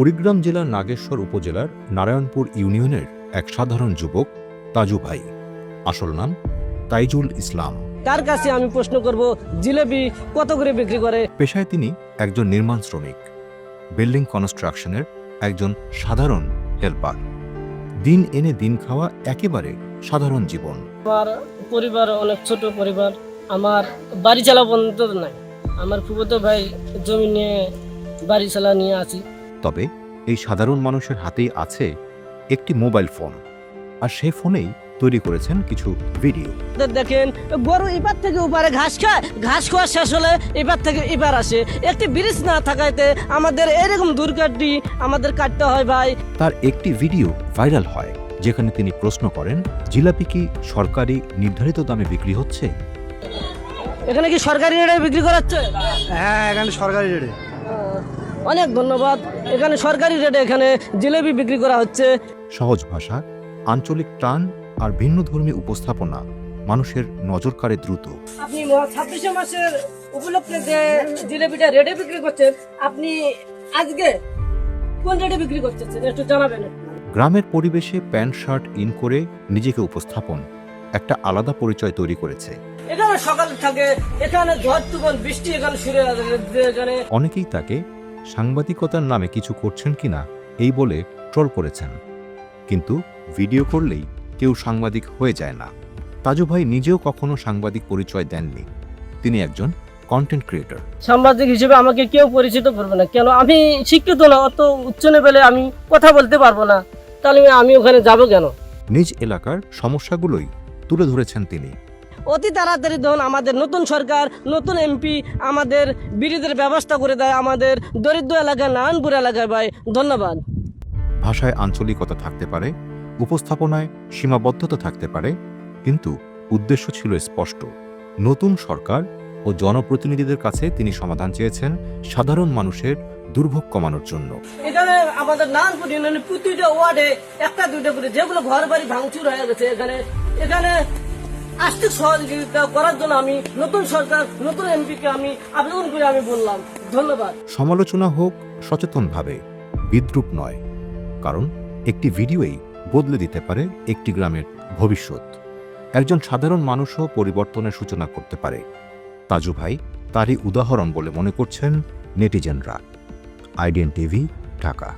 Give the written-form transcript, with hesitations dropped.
কুড়িগ্রাম জেলার নাগেশ্বর উপজেলার নারায়ণপুর ইউনিয়নের এক সাধারণ যুবক তাজু ভাই। আসল নাম তাইজুল ইসলাম। তার কাছে আমি প্রশ্ন করব, জিলেবি কত করে বিক্রি করে? পেশায় তিনি একজন নির্মাণ শ্রমিক, বিল্ডিং কনস্ট্রাকশনের একজন সাধারণ হেল্পার। দিন এনে দিন খাওয়া একেবারে সাধারণ জীবন। আমার পরিবার অনেক ছোট পরিবার, আমার বাড়ি চালা পর্যন্ত নাই। আমার ফুফাতো ভাই জমি নিয়ে বাড়ি চালা নিয়ে আছি। তবে এই সাধারণ মানুষের হাতেই আছে একটি মোবাইল ফোন, আর সেই ফোনেই তৈরি করেছেন কিছু ভিডিও। দেখেন, গরু এবার থেকে ওপারে ঘাস খায়, ঘাস খাওয়া শেষ হলে এবার থেকে এবার আসে। একটি ব্রিজ না থাকাতে আমাদের এরকম দুর্ঘটনা আমাদের কাটতে হয় ভাই। তার একটি ভিডিও ভাইরাল হয়, যেখানে তিনি প্রশ্ন করেন, জিলাপি কি সরকারি নির্ধারিত দামে বিক্রি হচ্ছে? এখানে কি সরকারি রেটে বিক্রি করাচ্ছে? হ্যাঁ, এখানে সরকারি রেটে। অনেক ধন্যবাদ। এখানে সরকারি রেটে এখানে জিলেবি বিক্রি করা হচ্ছে। সহজ ভাষা, আঞ্চলিক টান আর ভিন্ন ধর্মী উপস্থাপনা মানুষের নজর কাড়ে দ্রুত। আপনি 26 মাসের উপলক্ষে যে জিলেবিটা রেটে বিক্রি করছেন, আপনি আজকে কোন রেটে বিক্রি করছেন একটু জানাবেন। গ্রামের পরিবেশে প্যান্ট শার্ট ইন করে নিজেকে উপস্থাপন একটা আলাদা পরিচয় তৈরি করেছে। এখানে সকাল থাকে, এখানে ঝড় তুফান বৃষ্টি এখানে শুরু হয়ে যাবে। এখানে অনেকেই তাকে সাংবাদিকতার নামে কিছু করছেন কিনা এই বলে ট্রল করেছেন, কিন্তু ভিডিও করলেই কেউ সাংবাদিক হয়ে যায় না। তাজু ভাই নিজেও কখনো সাংবাদিক পরিচয় দেননি। তিনি একজন কন্টেন্ট ক্রিয়েটর। সাংবাদিক হিসেবে আমাকে কেউ পরিচিত করবে না, কেন আমি শিক্ষিত না, অত উচ্চ লেভেলে আমি কথা বলতে পারবো না, তাহলে আমি ওখানে যাব কেন? নিজ এলাকার সমস্যাগুলোই তুলে ধরেছেন তিনি। অতি তাড়াতাড়ি ধরুন আমাদের নতুন সরকার, নতুন এমপি আমাদের বিড়িদের ব্যবস্থা করে দেয় আমাদের দরিদ্র এলাকায়, নারায়ণপুর এলাকায় ভাই। ধন্যবাদ। ভাষায় আঞ্চলিকতা থাকতে পারে, উপস্থাপনায় সীমাবদ্ধতা থাকতে পারে, কিন্তু উদ্দেশ্য ছিল স্পষ্ট। নতুন সরকার ও জনপ্রতিনিধিদের কাছে তিনি সমাধান চেয়েছেন সাধারণ মানুষের দুর্ভোগ কমানোর জন্য। এখানে আমাদের নারায়ণপুর ইউনিয়নের প্রতিটা ওয়ার্ডে একটা দুইটা করে যেগুলো ঘর বাড়ি ভাঙচুর হয়ে গেছে, এখানে আর্থিক সহযোগিতা করার জন্য আমি নতুন সরকার, নতুন এমপিকে আমি আবেদন করে আমি বললাম ধন্যবাদ। সমালোচনা হোক সচেতনভাবে, বিদ্রূপ নয়, কারণ একটি ভিডিওই বদলে দিতে পারে একটি গ্রামের ভবিষ্যৎ। একজন সাধারণ মানুষও পরিবর্তনের সূচনা করতে পারে। তাজু ভাই তারই উদাহরণ বলে মনে করছেন নেটিজেনরা। IDN TV, Dhaka.